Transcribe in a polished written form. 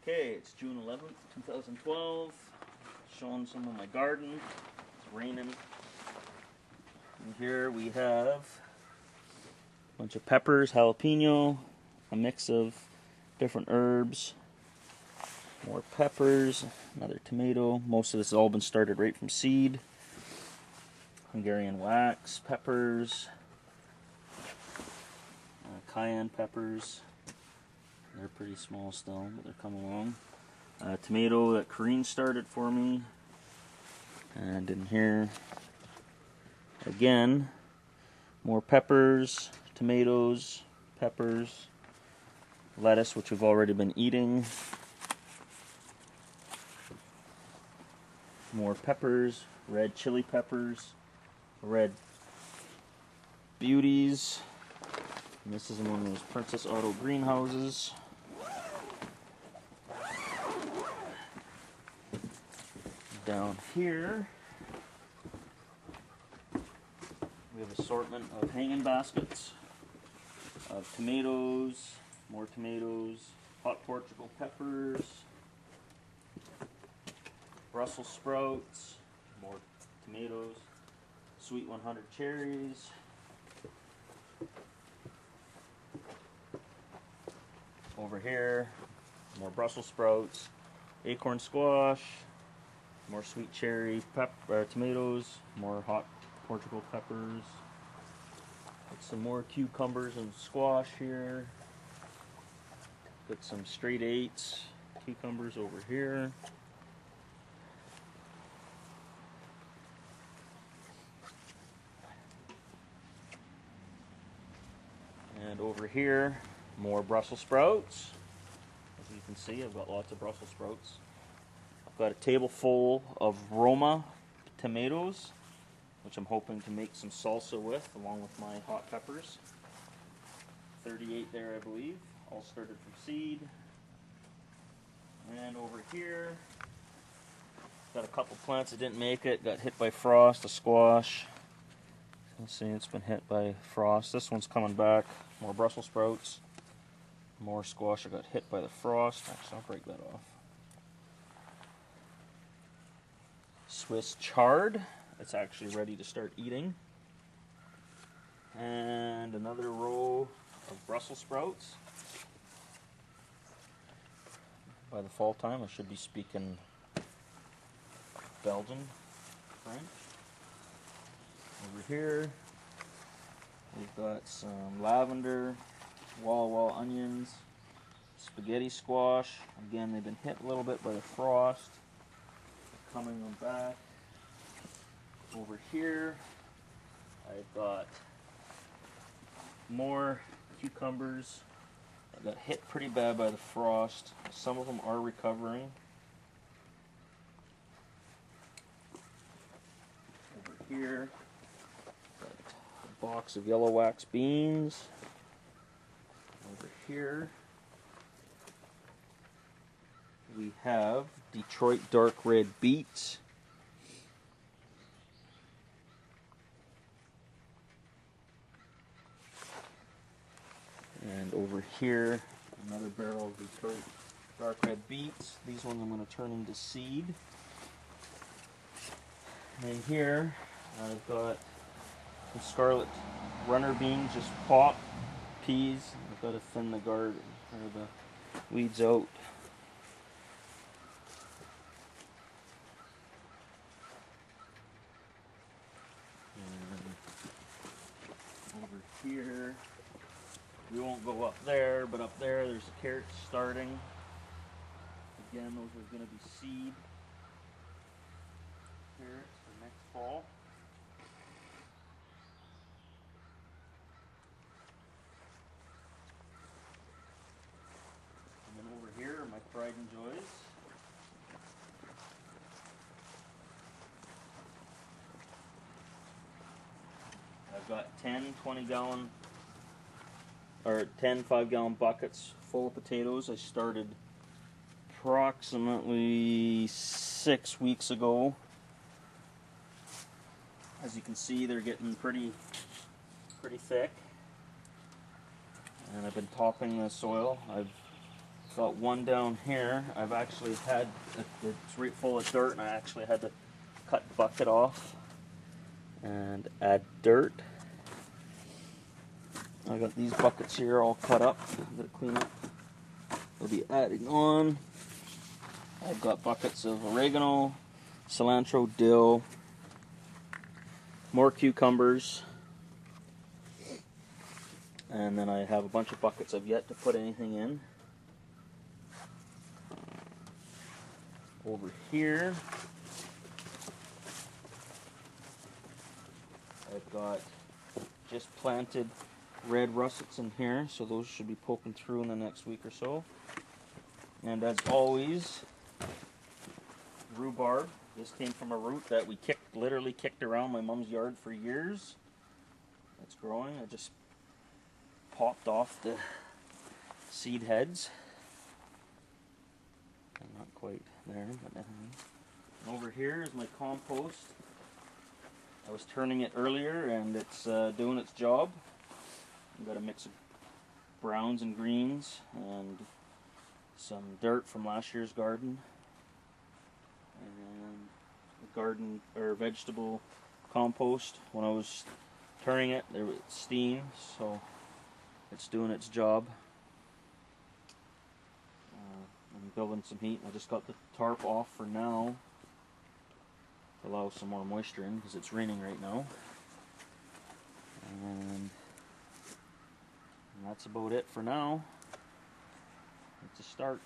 Okay, it's June 11th, 2012. Showing some of my garden. It's raining. And here we have a bunch of peppers, jalapeno, a mix of different herbs, more peppers, another tomato. Most of this has all been started right from seed. Hungarian wax, peppers, cayenne peppers. They're pretty small still, but they're coming along. Tomato that Corrine started for me. And in here, again, more peppers, tomatoes, peppers, lettuce, which we've already been eating. More peppers, red chili peppers, red beauties. And this is in one of those Princess Auto greenhouses. Down here, we have an assortment of hanging baskets of tomatoes, more tomatoes, hot Portugal peppers, Brussels sprouts, more tomatoes, sweet 100 cherries, over here, more Brussels sprouts, acorn squash, more sweet cherry tomatoes, more hot Portugal peppers, got some more cucumbers and squash here, got some straight eights, cucumbers over here. And over here, more Brussels sprouts. As you can see, I've got lots of Brussels sprouts. I've got a table full of Roma tomatoes, which I'm hoping to make some salsa with, along with my hot peppers. 38 there, I believe. All started from seed. And over here, got a couple plants that didn't make it. Got hit by frost, a squash. Let's see, it's been hit by frost. This one's coming back. More Brussels sprouts. More squash that got hit by the frost. Actually, I'll break that off. Swiss chard. It's actually ready to start eating. And another row of Brussels sprouts. By the fall time, I should be speaking Belgian, French. Over here, we've got some lavender, wall onions, spaghetti squash. Again, they've been hit a little bit by the frost. Coming on back. Over here, I've got more cucumbers that got hit pretty bad by the frost. Some of them are recovering. Over here, box of yellow wax beans. Over here we have Detroit dark red beets. And over here, another barrel of Detroit dark red beets. These ones I'm going to turn into seed. And here I've got some scarlet runner beans, just pop peas. I've got to thin the garden or the weeds out. And over here, we won't go up there, but up there's the carrots starting. Again, those are going to be seed carrots for next fall. And then over here are my pride and joys. I've got 10 20-gallon or 10 5-gallon buckets full of potatoes. I started approximately 6 weeks ago. As you can see, they're getting pretty thick. And I've been topping the soil. I've Got one down here. I've actually had, it's right full of dirt, and I actually had to cut the bucket off and add dirt. I got these buckets here all cut up. I'm gonna clean up. I'll be adding on. I've got buckets of oregano, cilantro, dill, more cucumbers, and then I have a bunch of buckets I've yet to put anything in. Over here, I've got just planted red russets in here, so those should be poking through in the next week or so. And as always, rhubarb. This came from a root that we literally kicked around my mom's yard for years. It's growing. I just popped off the seed heads. Not quite there, but over here is my compost. I was turning it earlier, and it's doing its job. I've got a mix of browns and greens, and some dirt from last year's garden, and garden or vegetable compost. When I was turning it, there was steam, so it's doing its job. I'm building some heat. I just got the tarp off for now to allow some more moisture in because it's raining right now. And that's about it for now. It's a start.